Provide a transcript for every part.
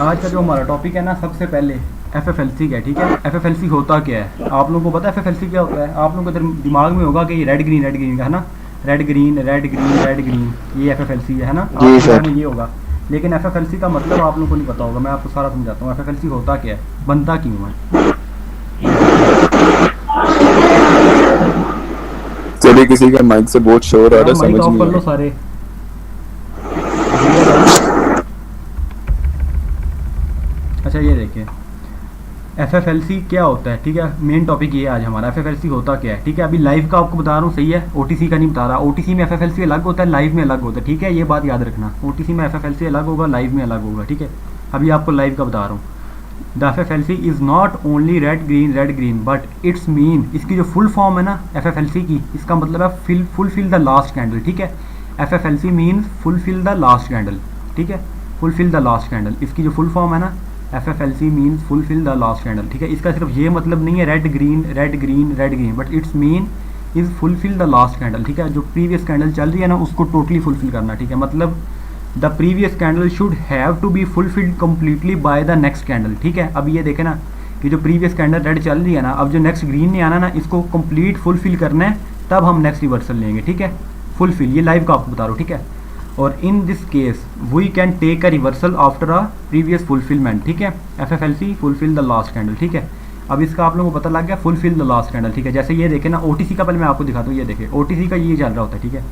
आज का जो हमारा टॉपिक है ना, सबसे पहले एफएफएलसी का है, ठीक है। एफएफएलसी होता क्या है, आप लोगों को पता है एफएफएलसी क्या होता है? आप लोगों के दिमाग में होगा कि ये रेड ग्रीन का है ना, red green red green red green, ये एफएफएलसी है ना, जी आपके दिमाग सर। में ये होगा। लेकिन एफएफएलसी का मतलब आप लोगों को नहीं पता होगा, मैं आपको सारा समझाता हूँ एफएफएलसी होता क्या है, बनता क्यों है। चलिए, किसी का माइक से बहुत शोर आ रहा यार है, माइक समझ ऑफ नहीं कर आ लो रहा। सारे, क्लियर है। अच्छा ये देखिए एफएफएलसी क्या होता है, ठीक है। मेन टॉपिक ये है आज हमारा, एफएफएलसी होता क्या है, ठीक है। अभी लाइव का आपको बता रहा हूँ, सही है, ओटीसी का नहीं बता रहा। ओटीसी में एफएफएलसी अलग होता है, लाइव में अलग होता है, ठीक है। ये बात याद रखना, ओटीसी में एफएफएलसी अलग होगा, लाइव में अलग होगा, ठीक है। अभी आपको लाइव का बता रहा हूँ। The FFLC is not only red green but it's mean, इसकी जो फुल फॉर्म है ना एफएफएलसी की, इसका मतलब है फुलफिल द लास्ट कैंडल, ठीक है। FFLC means fulfil the last candle, ठीक है। फुलफिल द लास्ट कैंडल, इसकी जो फुल फॉर्म है ना, FFLC means fulfil the last candle, ठीक है। इसका सिर्फ ये मतलब नहीं है red green red green red green, but it's mean is fulfil the last candle, ठीक है। जो प्रीवियस कैंडल चल रही है ना, उसको टोटली फुलफिल करना, ठीक है। मतलब the previous candle should have to be fulfilled completely by the next candle, ठीक है। अब ये देखे ना कि जो प्रीवियस कैंडल रेड चल रही है ना, अब जो नेक्स्ट ग्रीन ने आना ना, इसको कंप्लीट फुलफिल करना है, तब हम नेक्स्ट रिवर्सल लेंगे, ठीक है। फुलफिल, ये लाइव का आपको बता रहा हूँ, ठीक है। और in this case we can take a reversal after a previous fulfilment, ठीक है। FFLC fulfil the last candle, ठीक है। अब इसका आप लोगों को पता लग गया, फुलफिल द लास्ट कैंडल, ठीक है। जैसे ये देखे ना ओटीसी का, पहले मैं आपको दिखाता हूँ, ये देखे ओटीसी का ये चल रहा होता है, ठीक है।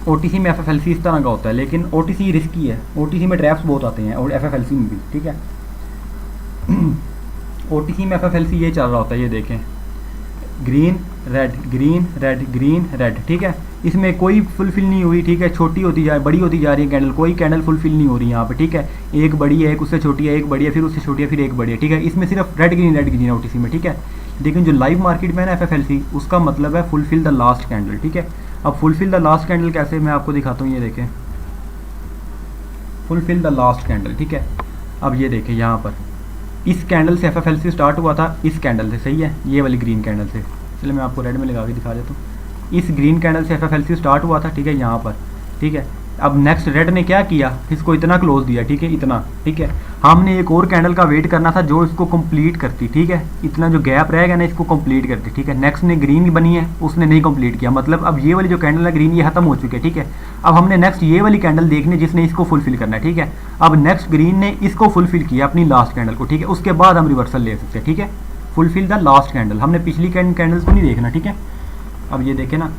ओटीसी में एफएफएलसी इस तरह का होता है, लेकिन ओटीसी रिस्की है, ओटीसी में ट्रैप्स बहुत आते हैं, और एफएफएलसी में भी, ठीक है। ओटीसी में एफएफएलसी ये चल रहा होता है, ये देखें green red green red green red, ठीक है। इसमें कोई फुलफिल नहीं हुई, ठीक है। छोटी होती जा बड़ी होती जा रही है कैंडल, कोई कैंडल फुलफिल नहीं हो रही यहाँ पे, ठीक है। एक बड़ी है, एक उससे छोटी है, एक बड़ी है, फिर उससे छोटी है, फिर एक बड़ी है, ठीक है। इसमें सिर्फ रेड ग्रीन है ओटीसी में, ठीक है। लेकिन जो लाइव मार्केट में है ना एफएफएलसी, उसका मतलब है फुलफिल द लास्ट कैंडल, ठीक है। अब फुलफिल द लास्ट कैंडल कैसे, मैं आपको दिखाता हूँ, ये देखें फुलफिल द लास्ट कैंडल, ठीक है। अब ये देखें यहाँ पर इस कैंडल से एफएफएलसी स्टार्ट हुआ था, इस कैंडल से, सही है, ये वाली ग्रीन कैंडल से। चलिए मैं आपको रेड में लगा के दिखा देता हूँ। इस ग्रीन कैंडल से एफएफएलसी स्टार्ट हुआ था, ठीक है, यहाँ पर, ठीक है। अब नेक्स्ट रेड ने क्या किया, इसको इतना क्लोज दिया, ठीक है, इतना, ठीक है। हमने एक और कैंडल का वेट करना था जो इसको कंप्लीट करती, ठीक है। इतना जो गैप रहेगा ना, इसको कंप्लीट करती, ठीक है। नेक्स्ट ने ग्रीन बनी है, उसने नहीं कंप्लीट किया, मतलब अब ये वाली जो कैंडल है ग्रीन, ये खत्म हो चुकी है, ठीक है। अब हमने नेक्स्ट ये वाली कैंडल देखनी जिसने इसको फुलफिल करना है, ठीक है। अब नेक्स्ट ग्रीन ने इसको फुलफिल किया अपनी लास्ट कैंडल को, ठीक है। उसके बाद हम रिवर्सल ले सकते हैं, ठीक है। फुलफिल द लास्ट कैंडल, हमने पिछली कैंडल्स को नहीं देखना, ठीक है। अब ये देखें ना,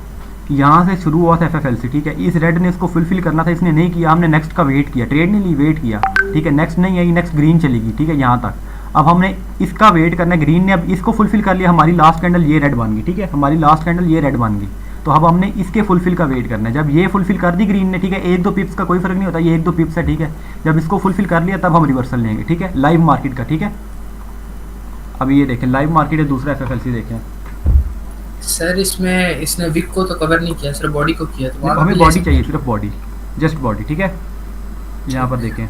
यहाँ से शुरू हुआ था एफएफएलसी, ठीक है। इस रेड ने इसको फुलफिल करना था, इसने नहीं किया, हमने नेक्स्ट का वेट किया, ट्रेड नहीं ली, वेट किया, ठीक है। नेक्स्ट नहीं आई, नेक्स्ट ग्रीन चलेगी, ठीक है, यहाँ तक। अब हमने इसका वेट करना है, ग्रीन ने अब इसको फुलफिल कर लिया, हमारी लास्ट कैंडल ये रेड बन गई, ठीक है। हमारी लास्ट कैंडल ये रेड बन गई, तो अब हमने इसके फुलफिल का वेट करना है। जब ये फुलफिल कर दी ग्रीन ने, ठीक है, एक दो पिप्स का कोई फर्क नहीं होता, ये एक दो पिप्स है, ठीक है। जब इसको फुलफिल कर लिया तब हम रिवर्सल लेंगे, ठीक है, लाइव मार्केट का, ठीक है। अब ये देखें लाइव मार्केट है, दूसरा एफएफएलसी देखें। सर इसमें इसने विक को तो कवर नहीं किया, सिर्फ बॉडी को किया, तो हमें बॉडी चाहिए, सिर्फ बॉडी, जस्ट बॉडी, ठीक है। यहाँ पर देखें,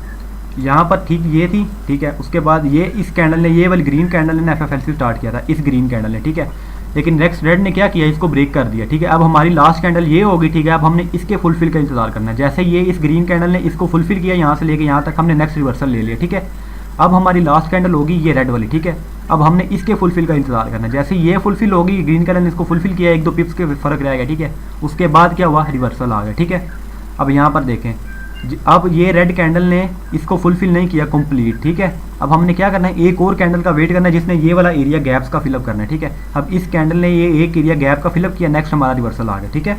यहाँ पर ठीक ये थी, ठीक है। उसके बाद ये इस कैंडल ने, ये वाली ग्रीन कैंडल ने एफएफएलसी स्टार्ट किया था, इस ग्रीन कैंडल ने, ठीक है। लेकिन नेक्स्ट रेड ने क्या किया, इसको ब्रेक कर दिया, ठीक है। अब हमारी लास्ट कैंडल ये होगी, ठीक है। अब हमने इसके फुलफिल का इंतजार करना है। जैसे ये इस ग्रीन कैंडल ने इसको फुलफिल किया, यहाँ से लेके यहाँ तक हमने नेक्स्ट रिवर्सल ले लिया, ठीक है। अब हमारी लास्ट कैंडल होगी ये रेड वाली, ठीक है। अब हमने इसके फुलफिल का इंतजार करना है। जैसे ये फुलफिल होगी, ग्रीन कैंडल ने इसको फुलफिल किया, एक दो पिप्स के फर्क रहेगा, ठीक है। उसके बाद क्या हुआ, रिवर्सल आ गया, ठीक है। अब यहाँ पर देखें, अब ये रेड कैंडल ने इसको फुलफिल नहीं किया कंप्लीट, ठीक है। अब हमने क्या करना है, एक और कैंडल का वेट करना है जिसने ये वाला एरिया गैप्स का फिलअप करना है, ठीक है। अब इस कैंडल ने ये एक एरिया गैप का फिलअप किया, नेक्स्ट हमारा रिवर्सल आ गया, ठीक है।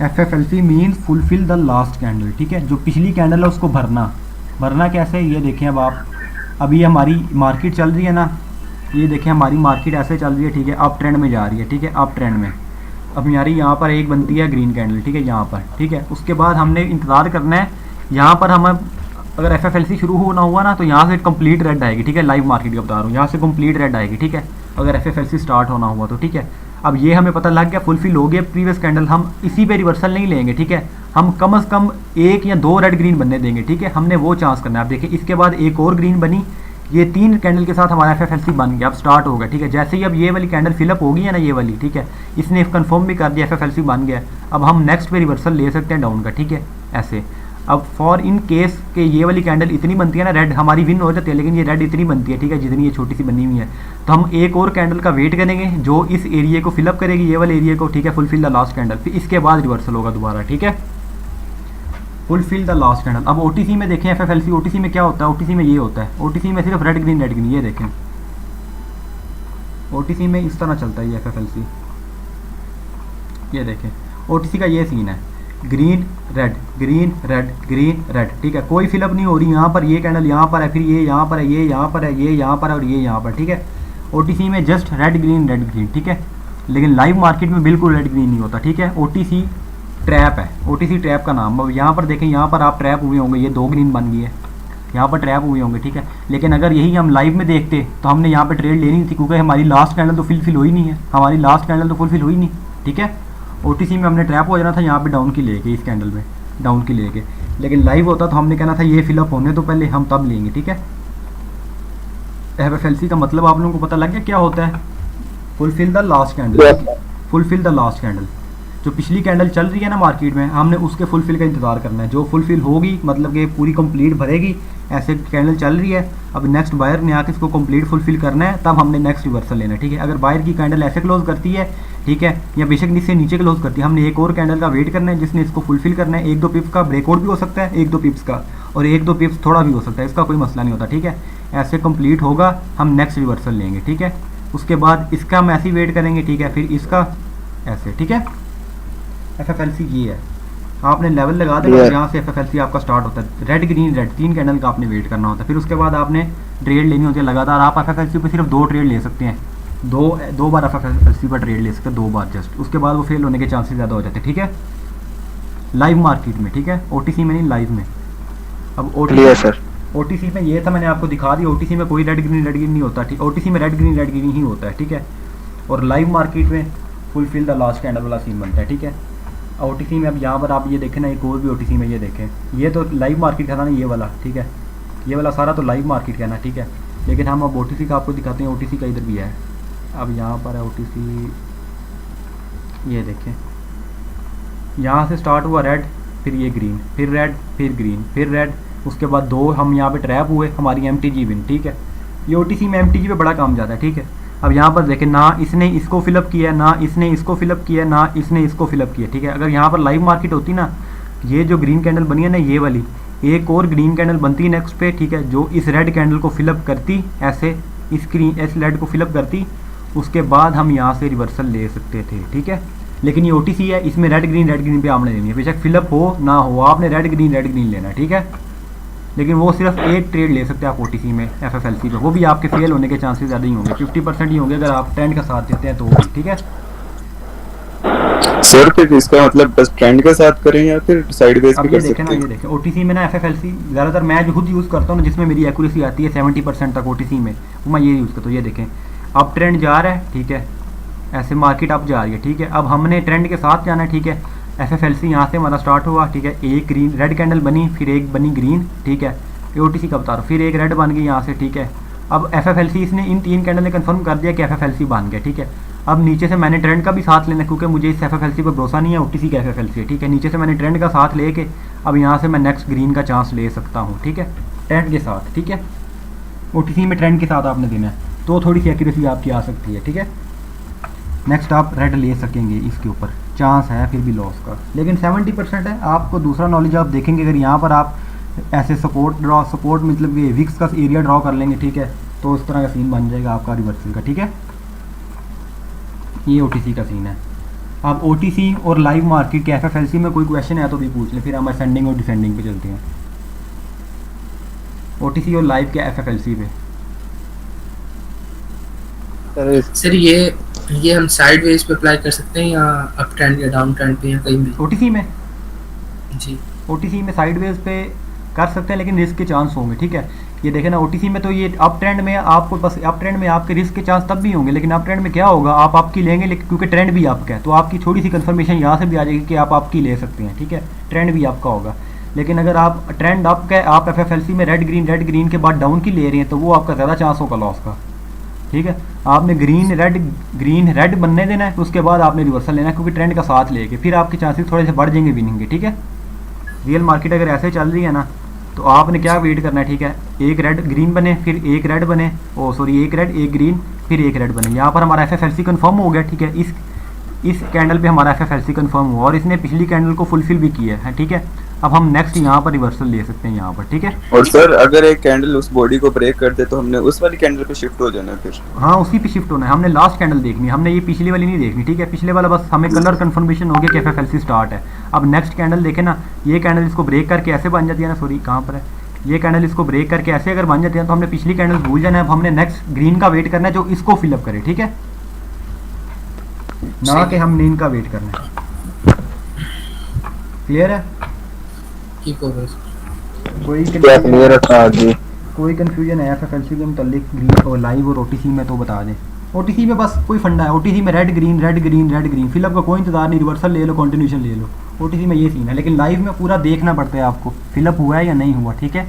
FFLC means fulfil the last candle, ठीक है। जो पिछली कैंडल है उसको भरना कैसे, ये देखें। अब आप, अभी हमारी मार्केट चल रही है ना, ये देखें हमारी मार्केट ऐसे चल रही है, ठीक है, अप ट्रेंड में जा रही है, ठीक है, अप ट्रेंड में। अब हमारी यहाँ पर एक बनती है ग्रीन कैंडल, ठीक है, यहाँ पर, ठीक है। उसके बाद हमने इंतज़ार करना है, यहाँ पर हम अगर एफएफएलसी शुरू होना हुआ ना, तो यहाँ से कंप्लीट रेड आएगी, ठीक है। लाइव मार्केट का बता रहा हूँ, यहाँ से कंप्लीट रेड आएगी, ठीक है, अगर एफएफएलसी स्टार्ट होना हुआ तो, ठीक है। अब ये हमें पता लग गया फुलफिल हो गया प्रीवियस कैंडल, हम इसी पे रिवर्सल नहीं लेंगे, ठीक है। हम कम से कम एक या दो रेड ग्रीन बनने देंगे, ठीक है। हमने वो चांस करना है। आप देखिए इसके बाद एक और ग्रीन बनी, ये तीन कैंडल के साथ हमारा एफएफएलसी बन गया, अब स्टार्ट होगा, ठीक है। जैसे ही अब ये वाली कैंडल फिलअप होगी है ना, ये वाली, ठीक है, इसने कंफर्म भी कर दिया, एफएफएलसी बन गया। अब हम नेक्स्ट पे रिवर्सल ले सकते हैं डाउन का, ठीक है, ऐसे। अब फॉर इन केस के ये वाली कैंडल इतनी बनती है ना रेड, हमारी विन हो जाती है, लेकिन ये रेड इतनी बनती है, ठीक है, जितनी ये छोटी सी बनी हुई है, तो हम एक और कैंडल का वेट करेंगे जो इस एरिया को फिलअप करेगी, ये वाले एरिया को, ठीक है, फुलफिल द लास्ट कैंडल, फिर इसके बाद रिवर्सल होगा दोबारा, ठीक है, फुलफिल द लास्ट कैंडल। अब ओटीसी में देखें एफएफएलसी, ओटीसी में क्या होता है, ओटीसी में ये होता है, ओटीसी में सिर्फ रेड ग्रीन, ये देखें ओटीसी में इस तरह चलता है ये एफएफएलसी, ये देखें ओटीसी का ये सीन है, green red green red green red, ठीक है, कोई फिलअप नहीं हो रही, यहाँ पर ये कैंडल यहाँ पर है, फिर ये यहाँ पर है, ये यहाँ पर है, ये यहाँ पर है और ये यहाँ पर, ठीक है, ओटीसी में जस्ट रेड ग्रीन, ठीक है, लेकिन लाइव मार्केट में बिल्कुल रेड ग्रीन नहीं होता, ठीक है, ओटीसी ट्रैप है, ओटीसी ट्रैप का नाम। अब यहाँ पर देखें, यहाँ पर आप ट्रैप हुए होंगे, ये 2 ग्रीन बन गई है, यहाँ पर ट्रैप हुए होंगे, ठीक है, लेकिन अगर यही हम लाइव में देखते तो हमने यहाँ पर ट्रेड लेनी थी, क्योंकि हमारी लास्ट कैंडल तो फुलफिल हुई नहीं है, हमारी लास्ट कैंडल तो फुलफिल हुई नहीं, ठीक है, ओटीसी में हमने ट्रैप हो जाना था यहाँ पे डाउन की लेके, इस कैंडल में डाउन की लेके, लेकिन लाइव होता तो हमने कहना था ये फिलअप होने तो पहले हम तब लेंगे, ठीक है। एफएफएलसी का मतलब आप लोगों को पता लग गया क्या होता है, fulfil the last candle, fulfil the last candle. जो पिछली कैंडल चल रही है ना मार्केट में, हमने उसके फुलफिल का इंतजार करना है, जो फुलफिल होगी मतलब कि पूरी कंप्लीट भरेगी, ऐसे कैंडल चल रही है, अब नेक्स्ट बायर ने आके इसको कंप्लीट फुलफिल करना है, तब हमने नेक्स्ट रिवर्सल लेना है, ठीक है। अगर बायर की कैंडल ऐसे क्लोज करती है, ठीक है, या बेशक इससे नीचे क्लोज करती है, हमने एक और कैंडल का वेट करना है जिसने इसको फुलफिल करना है, 1-2 पिप्स का ब्रेकआउट भी हो सकता है, 1-2 पिप्स का, और 1-2 पिप्स थोड़ा भी हो सकता है, इसका कोई मसला नहीं होता, ठीक है। ऐसे कंप्लीट होगा, हम नेक्स्ट रिवर्सल लेंगे, ठीक है, उसके बाद इसका हम ऐसे ही वेट करेंगे, ठीक है, फिर इसका ऐसे, ठीक है। एफएफएलसी ये है, आपने लेवल लगा देना, यहाँ से एफएफएलसी आपका स्टार्ट होता है, रेड ग्रीन रेड 3 कैंडल का आपने वेट करना होता है, फिर उसके बाद आपने ट्रेड लेनी होती है लगातार। आप एफएफएलसी पे सिर्फ 2 ट्रेड ले सकते हैं, दो बार एफएफएलसी पर ट्रेड ले सकते हैं, 2 बार जस्ट, उसके बाद वो फेल होने के चांसेस ज़्यादा हो जाते हैं, ठीक है, लाइव मार्केट में, ठीक है, ओटीसी में नहीं, लाइव में। अब ओटीसी में ये था, मैंने आपको दिखा दिया, ओटीसी में कोई रेड ग्रीन नहीं होता, ठीक, ओटीसी में रेड ग्रीन ही होता है, ठीक है, और लाइव मार्केट में फुलफिल द लास्ट कैंडल वाला सीन बनता है, ठीक है। ओटीसी में अब यहाँ पर आप ये देखें ना, एक और भी ओटीसी में ये देखें, ये तो लाइव मार्केट का था ना ये वाला, ठीक है, ये वाला सारा तो लाइव मार्केट का ना, ठीक है, लेकिन हम अब ओटीसी का आपको दिखाते हैं, ओटीसी का इधर भी है, अब यहाँ पर है ओटीसी, ये देखें, यहाँ से स्टार्ट हुआ रेड, फिर ये ग्रीन, फिर रेड, फिर ग्रीन, फिर रेड, उसके बाद 2 हम यहाँ पे ट्रैप हुए, हमारी एमटीजी विन, ठीक है। ये ओटीसी में एमटीजी पे बड़ा काम जाता है, ठीक है। अब यहाँ पर देखें, ना इसने इसको फिलअप किया, ना इसने इसको फिलअप किया, ना इसने इसको फिलअप किया, ठीक है। अगर यहाँ पर लाइव मार्केट होती ना, ये जो ग्रीन कैंडल बनी है ना, ये वाली एक और ग्रीन कैंडल बनती है नेक्स्ट पे, ठीक है, जो इस रेड कैंडल को फिलअप करती, ऐसे इस रेड को फिलअप करती, उसके बाद हम यहाँ से रिवर्सल ले सकते थे, ठीक है। लेकिन ये ओटीसी है, इसमें रेड ग्रीन पे आपने लेनी है, बेशक फिलअप हो ना हो, आपने रेड ग्रीन लेना, ठीक है। लेकिन वो सिर्फ एक ट्रेड ले सकते हैं आप ओटीसी में, एफएफएलसी पे, वो भी आपके फेल होने के चांसेस ज़्यादा ही होंगे, 50% ही होंगे अगर आप ट्रेंड का साथ देते हैं तो, ठीक है। सर फिर इसका मतलब बस ट्रेंड के साथ करें या फिर साइडवेज भी कर सकते हैं? ये देखें ओटीसी में ना एफएफएलसी ज़्यादातर मैं जो खुद यूज़ करता हूँ, जिसमें मेरी एक्यूरेसी आती है 70% तक ओटीसी में, वो मैं ये यूज़ करता हूँ। ये देखें, अब ट्रेंड जा रहा है, ठीक है, ऐसे मार्केट अप जा रही है, ठीक है। अब हमने ट्रेंड के साथ जाना है, ठीक है। एफएफएलसी यहाँ से हमारा स्टार्ट हुआ, ठीक है, एक ग्रीन रेड कैंडल बनी, फिर एक बनी ग्रीन, ठीक है, ओटीसी का बता रहा हूँ, फिर एक रेड बन गई यहाँ से, ठीक है। अब एफएफएलसी इसने इन 3 कैंडल ने कंफर्म कर दिया कि एफएफएलसी बन गया, ठीक है। अब नीचे से मैंने ट्रेंड का भी साथ लेना, क्योंकि मुझे इस एफएफएलसी पर भरोसा नहीं है, ओटीसी का एफएफएलसी है, ठीक है। नीचे से मैंने ट्रेंड का साथ लेके अब यहाँ से मैं नेक्स्ट ग्रीन का चांस ले सकता हूँ, ठीक है, ट्रेंड के साथ, ठीक है। ओटीसी में ट्रेंड के साथ आपने देना है, तो थोड़ी सी एक्यूरेसी आपकी आ सकती है, ठीक है। नेक्स्ट आप रेड ले सकेंगे, इसके ऊपर चांस है फिर भी लॉस का, लेकिन 70% है। आपको दूसरा नॉलेज आप देखेंगे, अगर यहाँ पर आप ऐसे सपोर्ट मतलब ये विक्स का एरिया ड्रॉ कर लेंगे, ठीक है, तो इस तरह का सीन बन जाएगा आपका रिवर्सल का, ठीक है। ये ओटीसी का सीन है। अब ओटीसी और लाइव मार्केट के एफएफएलसी में कोई क्वेश्चन है तो भी पूछ लें, फिर हम असेंडिंग और डिसेंडिंग पे चलते हैं। ओटीसी और लाइव के एफएफएलसी पे सर ये हम साइडवेज पे अप्लाई कर सकते हैं या अप ट्रेंड या डाउन ट्रेंड पे या कहीं भी? ओटीसी में जी, ओटीसी में साइडवेज पे कर सकते हैं, लेकिन रिस्क के चांस होंगे, ठीक है। ये देखें ना, ओटीसी में तो ये अप ट्रेंड में आपको बस अप ट्रेंड में आपके रिस्क के चांस तब भी होंगे, लेकिन अप ट्रेंड में क्या होगा, आप आपकी लेंगे, लेकिन क्योंकि ट्रेंड भी आपका है तो आपकी थोड़ी सी कंफर्मेशन यहाँ से भी आ जाएगी कि आप आपकी ले सकते हैं, ठीक है, ट्रेंड भी आपका होगा। लेकिन अगर आप ट्रेंड अप का आप एफएफएलसी में रेड ग्रीन के बाद डाउन की ले रहे हैं, तो वो आपका ज़्यादा चांस होगा लॉस का, ठीक है। आपने ग्रीन रेड बनने देना है, उसके बाद आपने रिवर्सल लेना है, क्योंकि ट्रेंड का साथ लेके फिर आपके चांसेस थोड़े से बढ़ जाएंगे विनिंग के, ठीक है। रियल मार्केट अगर ऐसे चल रही है ना तो आपने क्या वेट करना है, ठीक है, एक रेड ग्रीन बने, फिर एक रेड बने, ओ सॉरी एक रेड एक ग्रीन, फिर एक रेड बने। यहाँ पर हमारा FFLC कंफर्म हो गया, ठीक है, इस कैंडल पे हमारा FFLC कंफर्म हुआ और इसने पिछली कैंडल को फुलफिल भी किया है, ठीक है। अब हम नेक्स्ट यहाँ पर रिवर्सल ले सकते हैं यहाँ पर, ठीक है। और सर अगर एक कैंडल उस बॉडी को ब्रेक कर दे तो हमने उस वाली कैंडल पे शिफ्ट हो जाना है फिर? हाँ उसी पे शिफ्ट होना है, हमने लास्ट कैंडल देखनी है, हमने ये पिछली वाली नहीं देखनी, ठीक है। पिछले वाला बस हमें कलर कंफर्मेशन हो गया कि FFLC स्टार्ट है। अब नेक्स्ट कैंडल देखें ना, ये कैंडल इसको ब्रेक करके ऐसे बन जाती है ना, सॉरी कहाँ पर है, ये कैंडल इसको ब्रेक करके ऐसे अगर बन जाती है तो हमने पिछली कैंडल भूल जाना है। अब हमने नेक्स्ट ग्रीन का वेट करना है जो इसको फिलअप करे, ठीक है, ना कि हम नीन का वेट करना है। क्लियर है? ठीक हो गया कोई क्या क्लियर है जी? कोई कंफ्यूजन है FFLC के मुतालिक ग्रीन और लाइव और OTC में तो बता दें। OTC में बस कोई फंडा है, OTC में red green red green red green, fill up का कोई इंतजार नहीं, रिवर्सल ले लो कंटिन्यूशन ले लो, OTC में ये सीन है। लेकिन लाइव में पूरा देखना पड़ता है आपको फिलअप हुआ है या नहीं हुआ, ठीक है।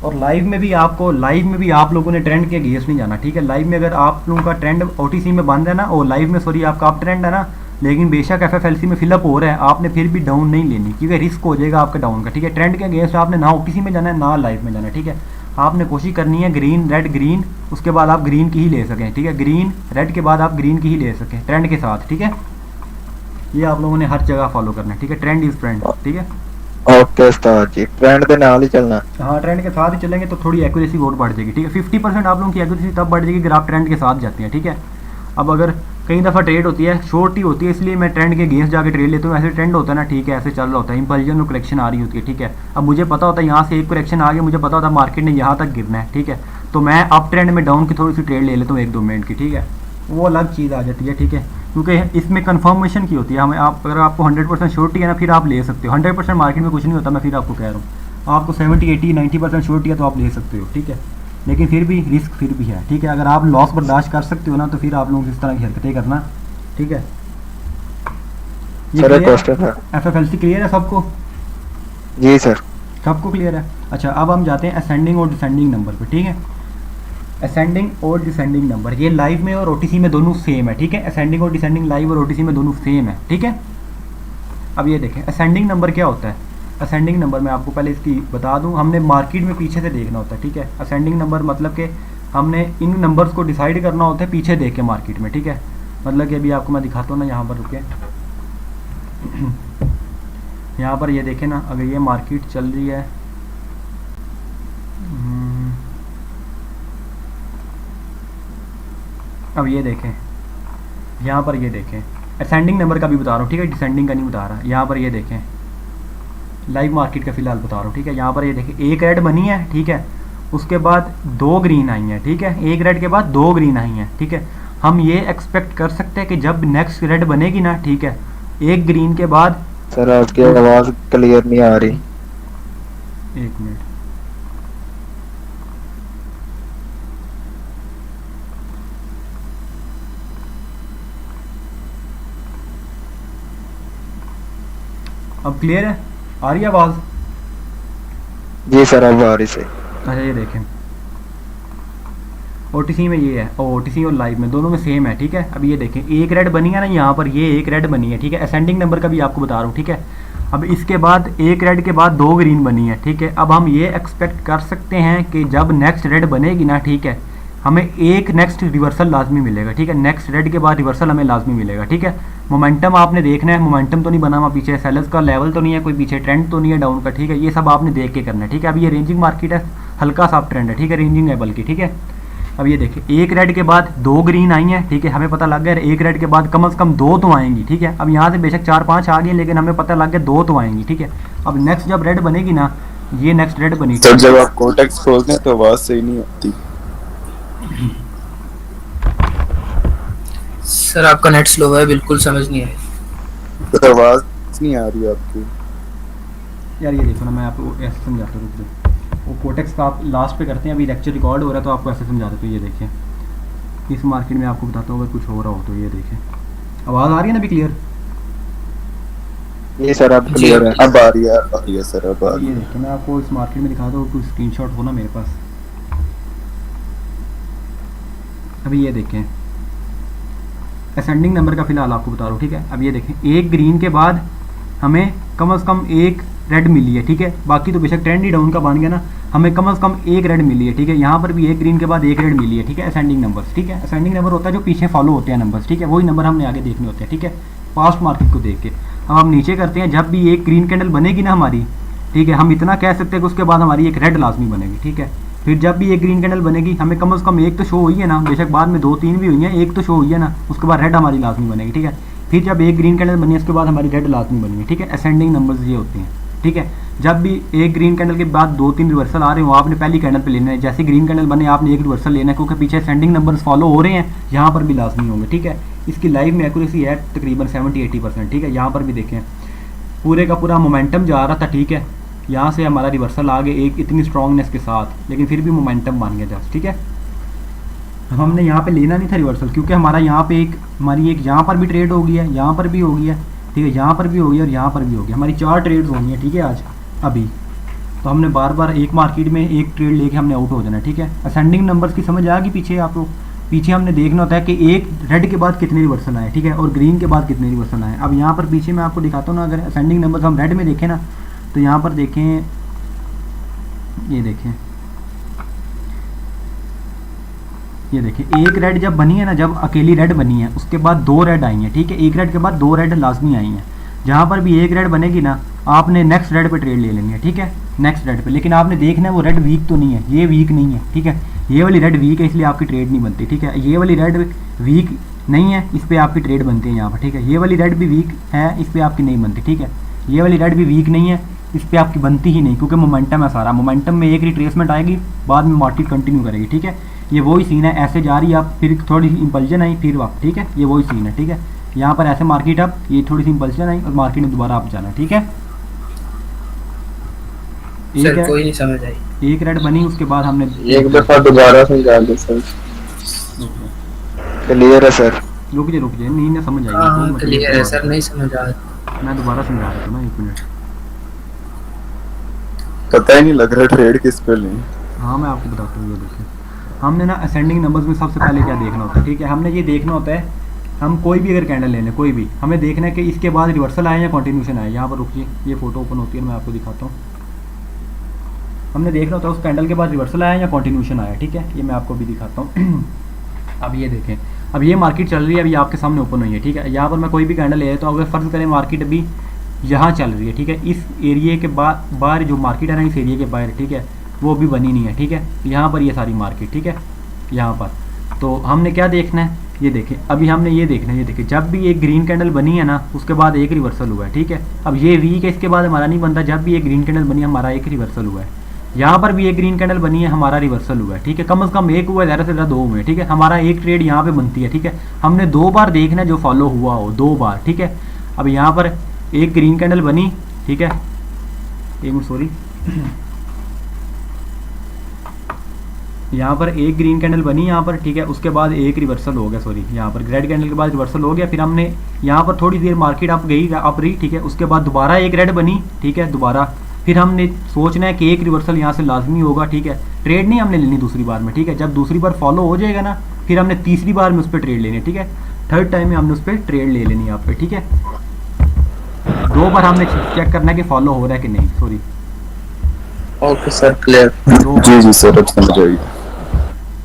और लाइव में भी आप लोगों ने ट्रेंड के अगेंस्ट नहीं जाना, ठीक है। लाइव में अगर आप लोगों का ट्रेंड OTC में बंद है ना, और लाइव में सॉरी आपका अप ट्रेंड है ना, लेकिन बेशक FFLC में फिलअप हो रहा है, आपने फिर भी डाउन नहीं लेनी क्योंकि रिस्क हो जाएगा आपका डाउन का, ठीक है। ट्रेंड के अगेंस्ट आपने ना OTC में जाना है ना लाइव में जाना है, ठीक है। आपने कोशिश करनी है ग्रीन रेड ग्रीन, उसके बाद आप ग्रीन की ही ले सकें, ठीक है। ग्रीन रेड के बाद आप ग्रीन की ही ले सकें ट्रेंड के साथ, ठीक है। ये आप लोगों ने हर जगह फॉलो करना है, ठीक है। ट्रेंड इज ट्रेंड, ठीक है। ओके उस्ताद जी, ट्रेंड के नाल ही चलना। हाँ ट्रेंड के साथ ही चलेंगे तो थोड़ी एक्यूरेसी और बढ़ जाएगी, ठीक है। 50% आप लोगों की एक्यूरेसी तब बढ़ जाएगी अगर आप ट्रेंड के साथ जाते हैं, ठीक है। अब अगर कई दफ़ा ट्रेड होती है शॉर्ट ही होती है, इसलिए मैं ट्रेंड के अगेंस्ट जाके ट्रेड लेता हूँ। ऐसे ट्रेंड होता है ना, ठीक है, ऐसे चल रहा होता है, इंपल्जन और करेक्शन आ रही होती है, ठीक है। अब मुझे पता होता है यहाँ से एक करेक्शन आ गया, मुझे पता होता है मार्केट ने यहाँ तक गिरना है, ठीक है, तो मैं अप ट्रेंड में डाउन की थोड़ी सी ट्रेड ले लेता हूँ 1-2 मिनट की, ठीक है। वो अलग चीज़ आ जाती है, ठीक है, क्योंकि इसमें कन्फर्मेशन की होती है हमें। आप अगर आपको 100% श्योरिटी है ना फिर आप ले सकते हो। 100% मार्केट में कुछ नहीं होता, मैं फिर आपको कह रहा हूँ। आपको 70-80-90% श्योरिटी है तो आप ले सकते हो, ठीक है। लेकिन फिर भी रिस्क फिर भी है, ठीक है। अगर आप लॉस बर्दाश्त कर सकते हो ना तो फिर आप लोग इस तरह की हरकतें करना, ठीक है। FFLC क्लियर है सबको? जी सर, सबको क्लियर है। अच्छा अब हम जाते हैं असेंडिंग और डिसेंडिंग नंबर पे, ठीक है। असेंडिंग और डिसेंडिंग नंबर ये लाइव में और OTC में दोनों सेम है, ठीक है। असेंडिंग और डिसेंडिंग लाइव और OTC में दोनों सेम है, ठीक है। अब ये देखें असेंडिंग नंबर क्या होता है। असेंडिंग नंबर मैं आपको पहले इसकी बता दूं, हमने मार्केट में पीछे से देखना होता है, ठीक है। असेंडिंग नंबर मतलब कि हमने इन नंबर्स को डिसाइड करना होता है पीछे देख के मार्केट में, ठीक है। मतलब कि अभी आपको मैं दिखाता हूँ ना, यहाँ पर रुके, यहाँ पर ये देखें ना, अगर ये मार्केट चल रही है, अब ये देखें, यहाँ पर ये देखें, असेंडिंग नंबर का भी बता रहा हूँ, ठीक है, डिसेंडिंग का नहीं बता रहा। यहाँ पर ये देखें लाइव मार्केट का फिलहाल बता रहा हूँ, ठीक है। यहाँ पर ये देखें एक रेड बनी है, ठीक है, उसके बाद 2 ग्रीन आई हैं, ठीक है। एक रेड के बाद 2 ग्रीन आई हैं, ठीक है। हम ये एक्सपेक्ट कर सकते हैं कि जब नेक्स्ट रेड बनेगी ना, ठीक है, एक ग्रीन के बाद। सर आपकी आवाज़ क्लियर नहीं आ रही। एक मिनट, अब क्लियर है? आ रही है आवाज़? जी सर अब आ रही से। अच्छा ये देखें OTC में ये है और OTC और लाइव में दोनों में सेम है, ठीक है। अब ये देखें एक रेड बनी है ना, यहाँ पर ये एक रेड बनी है, ठीक है। असेंडिंग नंबर का भी आपको बता रहा हूँ, ठीक है। अब इसके बाद एक रेड के बाद 2 ग्रीन बनी है, ठीक है। अब हम ये एक्सपेक्ट कर सकते हैं कि जब नेक्स्ट रेड बनेगी ना, ठीक है, हमें एक नेक्स्ट रिवर्सल लाजमी मिलेगा, ठीक है। नेक्स्ट रेड के बाद रिवर्सल हमें लाजमी मिलेगा, ठीक है। मोमेंटम आपने देखना है, मोमेंटम तो नहीं बना हुआ पीछे, सेलर्स का लेवल तो नहीं है कोई पीछे, ट्रेंड तो नहीं है डाउन का, ठीक है। ये सब आपने देख के करना है, ठीक है। अब ये रेंजिंग मार्केट है, हल्का सा ट्रेंड है, ठीक है, रेंजिंग है बल्कि, ठीक है। अब ये देखिए एक रेड के बाद 2 ग्रीन आई हैं, ठीक है। हमें पता लग गया एक रेड के बाद कम से कम 2 तो आएंगी, ठीक है। अब यहाँ से बेशक 4-5 आ गई लेकिन हमें पता लग गया 2 तो आएंगी, ठीक है। अब नेक्स्ट जब रेड बनेगी ना, ये नेक्स्ट रेड बनेगी। सर जब आप कोटेक्स खोलते हैं तो आवाज़ सही नहीं आती। सर आपका नेट स्लो है, बिल्कुल समझ नहीं आई। तो आवाज़ नहीं आ रही आपकी। यार ये देखो ना, मैं आपको ऐसे समझाता हूँ, रुक जाओ। वो कोटेक्स का आप लास्ट पे करते हैं, अभी लेक्चर रिकॉर्ड हो रहा है तो आपको ऐसे समझा देते हैं। ये देखें इस मार्केट में आपको बताता हूँ अगर कुछ हो रहा हो तो ये देखें। आवाज़ आ रही है ना अभी क्लियर? ये सर अब क्लियर है, अब आ रही है सर, अब आ रही है। ये देखें मैं आपको इस मार्केट में दिखाता हूँ, कोई स्क्रीनशॉट हो ना मेरे पास। अभी ये देखें असेंडिंग नंबर का फिलहाल आपको बता रहा हूँ, ठीक है। अब ये देखें एक ग्रीन के बाद हमें कम से कम एक रेड मिली है, ठीक है। बाकी तो बेशक ट्रेंड ही डाउन का बन गया ना, हमें कम से कम एक रेड मिली है, ठीक है। यहाँ पर भी एक ग्रीन के बाद एक रेड मिली है, ठीक है। असेंडिंग नंबर्स, ठीक है। असेंडिंग नंबर होता है जो पीछे फॉलो होते हैं नंबर्स, ठीक है। वही नंबर हमने आगे देखने होते हैं, ठीक है, पास्ट मार्केट को देख के। अब हम नीचे करते हैं, जब भी एक ग्रीन कैंडल बनेगी ना हमारी, ठीक है, हम इतना कह सकते हैं कि उसके बाद हमारी एक रेड लाजमी बनेगी, ठीक है। फिर जब भी एक ग्रीन कैंडल बनेगी, हमें कम से कम एक तो शो हुई है ना, बेशक बाद में 2-3 भी हुई हैं, एक तो शो हुई है ना, उसके बाद रेड हमारी लाजमी बनेगी, ठीक है। फिर जब एक ग्रीन कैंडल बनी है उसके बाद हमारी रेड लाजमी बनेगी, ठीक है। असेंडिंग नंबर्स ये होते हैं, ठीक है। जब भी एक ग्रीन कैंडल के बाद 2-3 रिवर्सल आ रहे हो, आपने पहली कैंडल पे लेना है। जैसे ग्रीन कैंडल बने आपने एक रिवर्सल लेना है, क्योंकि पीछे असेंडिंग नंबर्स फॉलो हो रहे हैं, यहाँ पर भी लाजमी होंगे, ठीक है। इसकी लाइव में एक्यूरेसी है तकरीबन 70-80%, ठीक है। यहाँ पर भी देखें पूरे का पूरा मोमेंटम जा रहा था, ठीक है। यहाँ से हमारा रिवर्सल आ गया एक इतनी स्ट्रॉन्गनेस के साथ, लेकिन फिर भी मोमेंटम बन गया जस्ट, ठीक है। अब हमने यहाँ पे लेना नहीं था रिवर्सल, क्योंकि हमारा यहाँ पे हमारी एक यहाँ पर भी ट्रेड हो गई है, यहाँ पर भी हो गई है, ठीक है, यहाँ पर भी हो गई और यहाँ पर भी हो गई। हमारी 4 ट्रेड्स होंगी हैं, ठीक है, आज अभी। तो हमने बार बार एक मार्केट में एक ट्रेड लेके हमने आउट हो जाना, ठीक है। असेंडिंग नंबर्स की समझ आ गई पीछे आपको। पीछे हमने देखना होता है कि एक रेड के बाद कितने रिवर्सल आए, ठीक है, और ग्रीन के बाद कितने रिवर्सल आए। अब यहाँ पर पीछे मैं आपको दिखाता हूँ ना, अगर असेंडिंग नंबर्स हम रेड में देखें ना, तो यहाँ पर देखें, ये देखें, ये देखिए एक रेड जब बनी है ना, जब अकेली रेड बनी है उसके बाद 2 रेड आई हैं, ठीक है। एक रेड के बाद 2 रेड लाजमी आई हैं। जहाँ पर भी एक रेड बनेगी ना, आपने नेक्स्ट रेड पे ट्रेड ले लेनी है, ठीक है, नेक्स्ट रेड पे। लेकिन आपने देखना है वो रेड वीक तो नहीं है, ये वीक नहीं है, ठीक है। ये वाली रेड वीक है इसलिए आपकी ट्रेड नहीं बनती, ठीक है। ये वाली रेड वीक नहीं है, इस पर आपकी ट्रेड बनती है यहाँ पर, ठीक है। ये वाली रेड भी वीक है, इस पर आपकी नहीं बनती, ठीक है। ये वाली रेड भी वीक नहीं है, इस पर आपकी बनती ही नहीं, क्योंकि मोमेंटम है सारा। मोमेंटम में एक रिट्रेसमेंट आएगी, बाद में मार्केट कंटिन्यू करेगी, ठीक है। ये वही सीन है, ऐसे जा रही है आप, फिर थोड़ी सी इंपल्जन आई, फिर वापस, ठीक है। ये वही सीन है, ठीक है। यहाँ पर ऐसे मार्केट अब ये थोड़ी सी इंपल्जन आई और मार्केट में दोबारा आप जाना, ठीक है। सर कोई नहीं समझ आई। एक रेड बनी, उसके बाद हमने एक दफा दोबारा समझा दो सर। क्लियर है सर? रुक जाइए नहीं ना समझ आई। हाँ क्लियर है सर, नहीं समझ आ मैं दोबारा समझा रहा था ना, 1 मिनट। पता ही नहीं लग रहा ट्रेड किस पे लें। हाँ मैं आपको बताता हूँ, ये देखिए हमने ना असेंडिंग नंबर्स में सबसे पहले क्या देखना होता है, ठीक है। हमने ये देखना होता है, हम कोई भी अगर कैंडल ले लें, कोई भी, हमें देखना है कि इसके बाद रिवर्सल आए या कंटिन्यूशन आए। यहाँ पर रुकिए, ये फोटो ओपन होती है, मैं आपको दिखाता हूँ। हमने देखना होता है उस कैंडल के बाद रिवर्सल आया या कंटिन्यूशन आया, ठीक है। ये मैं आपको भी दिखाता हूँ। अब ये देखें, अब ये मार्केट चल रही है, अभी आपके सामने ओपन हुई है, ठीक है। यहाँ पर मैं कोई भी कैंडल ले, तो अगर फ़र्ज़ करें मार्केट अभी यहाँ चल रही है, ठीक है, इस एरिए के बाहर जो मार्केट है ना, इस एरिए के बाहर, ठीक है, वो भी बनी नहीं है, ठीक है। यहाँ पर ये सारी मार्केट, ठीक है, यहाँ पर। तो हमने क्या देखना है, ये देखें, अभी हमने ये देखना है, ये देखिए, जब भी एक ग्रीन कैंडल बनी है ना, उसके बाद एक रिवर्सल हुआ है, ठीक है। अब ये वीक है, इसके बाद हमारा नहीं बनता। जब भी एक ग्रीन कैंडल बनी है, हमारा एक रिवर्सल हुआ है। यहाँ पर भी एक ग्रीन कैंडल बनी है, हमारा रिवर्सल हुआ है, ठीक है। कम से कम एक हुआ है, ज़्यादा से ज़्यादा 2 हुए, ठीक है। हमारा एक ट्रेड यहाँ पे बनती है, ठीक है। हमने 2 बार देखना है जो फॉलो हुआ हो, 2 बार, ठीक है। अब यहाँ पर एक ग्रीन कैंडल बनी, ठीक है, एक मिनट सॉरी, यहाँ पर एक ग्रीन कैंडल बनी यहाँ पर, ठीक है। उसके बाद एक रिवर्सल हो गया, सॉरी, यहाँ पर रेड कैंडल के बाद रिवर्सल हो गया। फिर हमने यहाँ पर थोड़ी देर मार्केट अप गई, अप रही, ठीक है। उसके बाद दोबारा एक रेड बनी, ठीक है, दोबारा। फिर हमने सोचना है कि एक रिवर्सल यहाँ से लाजमी होगा, ठीक है। ट्रेड नहीं हमने लेनी दूसरी बार में, ठीक है। जब दूसरी बार फॉलो हो जाएगा ना, फिर हमने तीसरी बार में उस पर ट्रेड लेनी है, ठीक है। थर्ड टाइम में हमने उस पर ट्रेड ले लेनी है यहाँ पे, ठीक है। 2 बार हमने चेक करना है कि फॉलो हो रहा है कि नहीं, सॉरी। Okay sir, clear. जी जी सर, अब समझ आई।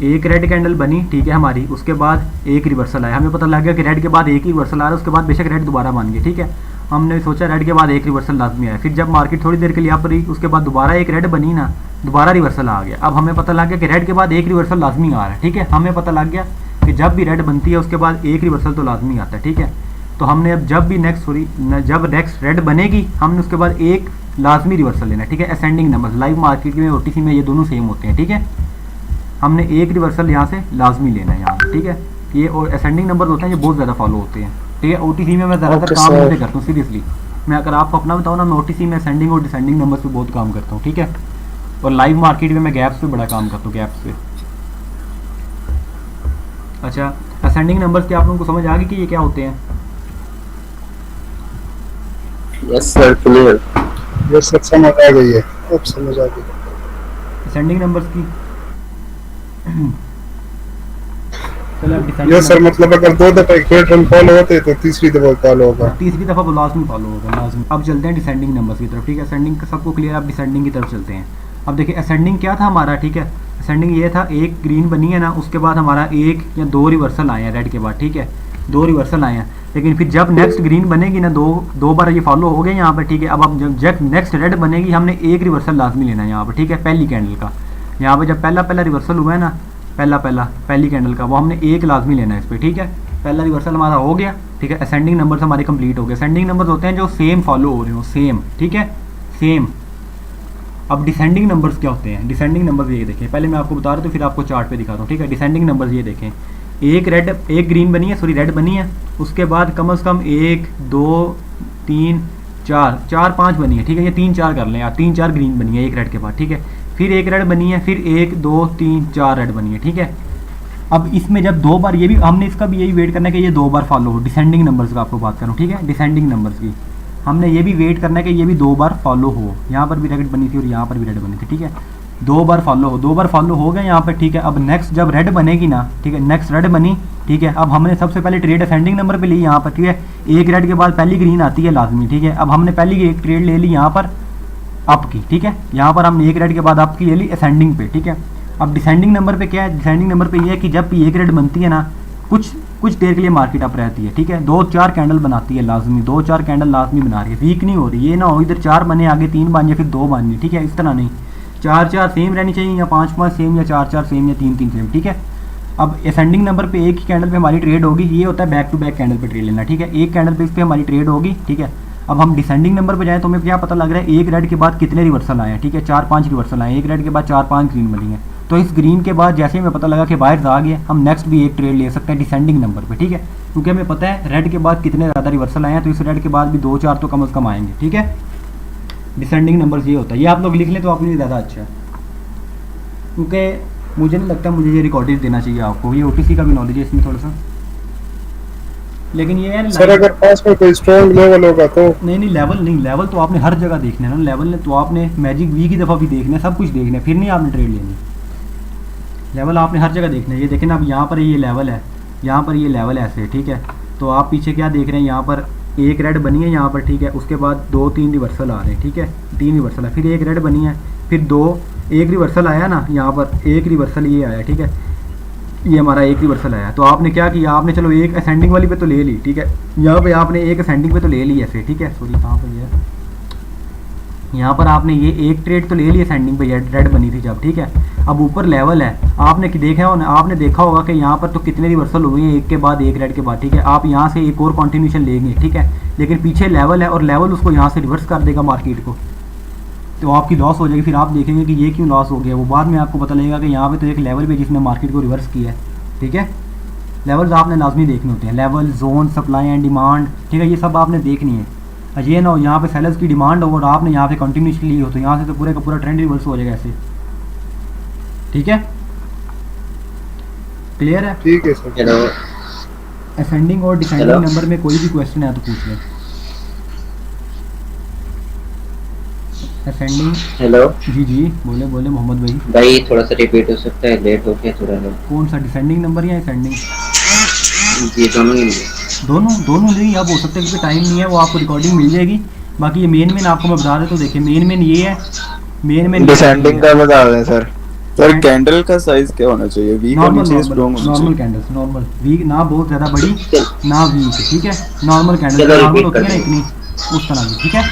एक रेड कैंडल बनी, ठीक है, हमारी, उसके बाद एक रिवर्सल आया। हमें पता लग गया कि रेड के बाद एक ही रिवर्सल आ रहा है, उसके बाद बेशक रेड दोबारा बन गई, ठीक है। हमने सोचा रेड के बाद एक रिवर्सल लाजमी आया। फिर जब मार्केट थोड़ी देर के लिए अप रही, उसके बाद दोबारा एक रेड बनी ना, दोबारा रिवर्सल आ गया। अब हमें पता लग गया कि रेड के बाद एक रिवर्सल लाजमी आ रहा है, ठीक है। हमें पता लग गया कि जब भी रेड बनती है उसके बाद एक रिवर्सल तो लाजमी आता है, ठीक है। तो हमने अब जब भी जब नेक्स्ट रेड बनेगी, हमने उसके बाद एक लाजमी रिवर्सल लेना है, ठीक है। असेंडिंग नंबर लाइव मार्केट में OTC में ये दोनों सेम होते हैं, ठीक है। हमने एक रिवर्सल यहाँ से लाजमी लेना है यहाँ, ठीक है। ये और असेंडिंग नंबर होते हैं, ये बहुत ज़्यादा फॉलो होते हैं, ठीक है। OTC में मैं ज़्यादातर काम नहीं करता हूँ, सीरियसली। मैं अगर आपको अपना बताऊँ ना, मैं OTC में असेंडिंग और डिसेंडिंग नंबर्स पे बहुत काम करता हूँ, ठीक है। और लाइव मार्केट में मैं गैप्स पे बड़ा काम करता हूँ, गैप्स पे। अच्छा, असेंडिंग नंबर्स की आप लोगों को समझ आ गई कि ये क्या होते हैं? Yes sir, clear. Yes sir, समझ आ गई है, अब समझ आ गई। असेंडिंग नंबर्स की पहले आप ये सर डिसेंडिंग मतलब अगर 2 दफा एक पैटर्न फॉलो होते तो तीसरी दफा फॉलो होगा। तीसरी दफ़ा लाजमी फॉलो होगा लाजमी। अब चलते हैं डिसेंडिंग नंबर्स की तरफ, ठीक है। असेंडिंग सबको क्लियर, आप डिसेंडिंग की तरफ चलते हैं। अब देखिए असेंडिंग क्या था हमारा, ठीक है। असेंडिंग ये था, एक ग्रीन बनी है ना, उसके बाद हमारा एक या दो रिवर्सल आए हैं रेड के बाद, ठीक है। 2 रिवर्सल आए हैं, लेकिन फिर जब नेक्स्ट ग्रीन बनेगी ना, दो बार ये फॉलो हो गए यहाँ पर, ठीक है। अब जब नेक्स्ट रेड बनेगी हमने एक रिवर्सल लाजमी लेना है यहाँ पर, ठीक है, पहली कैंडल का। यहाँ पर जब पहला रिवर्सल हुआ है ना, पहली कैंडल का, वो हमने एक लाजमी लेना है इस पर, ठीक है। पहला रिवर्सल हमारा हो गया, ठीक है। असेंडिंग नंबर्स हमारे कंप्लीट हो गए। असेंडिंग नंबर्स होते हैं जो सेम फॉलो हो रहे हो, सेम, ठीक है, सेम। अब डिसेंडिंग नंबर्स क्या होते हैं? डिसेंडिंग नंबर्स ये देखें, पहले मैं आपको बता रहा हूँ फिर आपको चार्ट पे दिखाता हूँ, ठीक है। डिसेंडिंग नंबर्स ये देखें, एक ग्रीन बनी है, सॉरी रेड बनी है, उसके बाद कम से कम 1 2 3 4 5 बनी है, ठीक है। ये 3 4 कर लें आप, 3 4 ग्रीन बनी है एक रेड के बाद, ठीक है। फिर एक रेड बनी है, फिर 1 2 3 4 रेड बनी है, ठीक है। अब इसमें जब 2 बार, ये भी हमने इसका भी यही वेट करना है कि ये 2 बार फॉलो हो, डिसेंडिंग नंबर्स का आपको बात करूँ, ठीक है। डिसेंडिंग नंबर्स की हमने ये भी वेट करना है कि ये भी 2 बार फॉलो हो। यहाँ पर भी रेड बनी थी और यहाँ पर भी रेड बनी थी, ठीक है। 2 बार फॉलो हो, 2 बार फॉलो हो गए यहाँ पर, ठीक है। अब नेक्स्ट जब रेड बनेगी ना, ठीक है, नेक्स्ट रेड बनी, ठीक है। अब हमने सबसे पहले ट्रेड असेंडिंग नंबर पे ली यहाँ पर, ठीक है। एक रेड के बाद पहली ग्रीन आती है लाजमी, ठीक है। अब हमने पहली एक ट्रेड ले ली यहाँ पर अप की, ठीक है। यहाँ पर हमने एक रेड के बाद अप की ले ली असेंडिंग पे, ठीक है। अब डिसेंडिंग नंबर पे क्या है? डिसेंडिंग नंबर पे ये है कि जब भी एक रेड बनती है ना, कुछ देर के लिए मार्केट अप रहती है, ठीक है। 2 4 कैंडल बनाती है लाजमी, 2 4 कैंडल लाजमी बना रही है, वीक नहीं हो रही। ये ना हो इधर 4 बने आगे 3 बन जाए फिर 2 बन, ठीक है, इस तरह नहीं। 4 4 सेम रहनी चाहिए, या 5 5 सेम, या 4 4 सेम, या 3 3 सेम, ठीक है। अब असेंडिंग नंबर पे एक ही कैंडल पे हमारी ट्रेड होगी, ये होता है बैक टू बैक कैंडल पे ट्रेड लेना, ठीक है। एक कैंडल पे इस पर हमारी ट्रेड होगी, ठीक है। अब हम डिसेंडिंग नंबर पे जाएँ तो हमें क्या पता लग रहा है, एक रेड के बाद कितने रिवर्सल आए हैं, ठीक है। 4 5 रिवर्सल आए, एक रेड के बाद 4 5 ग्रीन बनी है। तो इस ग्रीन के बाद जैसे ही हमें पता लगा कि बायर्स आ गए, हम नेक्स्ट भी एक ट्रेड ले सकते हैं डिसेंडिंग नंबर पे, ठीक है। क्योंकि हमें पता है रेड के बाद कितने ज़्यादा रिवर्सल आए हैं, तो इस रेड के बाद भी 2 4 तो कम से कम आएंगे, ठीक है। डिसेंडिंग नंबर्स ये होता है, ये आप लोग लिख लें तो आपके लिए ज़्यादा अच्छा है, क्योंकि मुझे नहीं लगता मुझे ये रिकॉर्डेड देना चाहिए आपको, ये OTC का भी नॉलेज है इसमें थोड़ा सा। लेकिन ये है सर अगर पास में कोई स्ट्रॉन्ग लेवल होगा तो नहीं, लेवल तो आपने हर जगह देखना है ना। लेवल ने तो आपने मैजिक वी की दफ़ा भी देखना है, सब कुछ देखना है, फिर नहीं आपने ट्रेड लेनी। लेवल आपने हर जगह देखना है। ये देखें ना, अब यहाँ पर ये लेवल है, यहाँ पर ये लेवल ऐसे है, ठीक है। तो आप पीछे क्या देख रहे हैं, यहाँ पर एक रेड बनी है यहाँ पर, ठीक है। उसके बाद 2 3 रिवर्सल आ रहे हैं, ठीक है, 3 रिवर्सल है, फिर एक रेड बनी है, फिर एक रिवर्सल आया ना, यहाँ पर एक रिवर्सल ये आया, ठीक है। ये हमारा एक रिवर्सल आया, तो आपने क्या किया, आपने चलो एक असेंडिंग वाली पे तो ले ली, ठीक है। यहाँ पे आपने एक असेंडिंग पे तो ले ली ऐसे, ठीक है। सॉरी कहाँ पर ये, यहाँ पर आपने ये एक ट्रेड तो ले ली असेंडिंग पे, रेड बनी थी जब, ठीक है। अब ऊपर लेवल है, आपने देखा होगा कि यहाँ पर तो कितने रिवर्सल हुए हैं, एक के बाद एक रेड के बाद, ठीक है। आप यहाँ से एक और कॉन्टिन्यूशन लेंगे, ठीक है, लेकिन पीछे लेवल है और लेवल उसको यहाँ से रिवर्स कर देगा मार्केट को, तो आपकी लॉस हो जाएगी। फिर आप देखेंगे कि ये क्यों लॉस हो गया, वो बाद में आपको पता लगेगा कि यहाँ पे तो एक लेवल भी जिसने मार्केट को रिवर्स किया है, ठीक है। लेवल्स आपने लाजमी देखने होते हैं, level, zone, supply and demand, ठीक है, ये सब आपने देखनी है। ये ना हो यहाँ पे सेलर्स की डिमांड हो और आपने यहाँ पे कंटिन्यूसली ली हो, तो यहाँ से तो पूरे का पूरा ट्रेंड रिवर्स हो जाएगा ऐसे, ठीक है। क्लियर है? ठीक है सर। हेलो, असेंडिंग और डिसेंडिंग नंबर में कोई भी क्वेश्चन है तो पूछ लें। असेंडिंग, हेलो जी बोले मोहम्मद भाई। भाई, थोड़ा सा रिपीट हो सकता है, लेट हो गया थोड़ा सा। कौन सा, डिसेंडिंग नंबर या असेंडिंग? ये दोनों ही दोनों नहीं, अब हो सकता है क्योंकि टाइम नहीं है, वो आपको रिकॉर्डिंग मिल जाएगी। बाकी ये मेन आपको मैं बता रहा तो देखिए, मेन ये है, मेन डिसेंडिंग का बता रहे हैं सर। सर कैंडल का साइज क्या होना चाहिए, वीक होना चाहिए, स्ट्रांग होना चाहिए? नॉर्मल कैंडल्स, नॉर्मल, वीक ना बहुत ज़्यादा बड़ी ना वीक, ठीक है। नॉर्मल कैंडल चलो नॉर्मल repeat होती है कर ना दीजिए। इतनी, उस तरह की, ठीक है।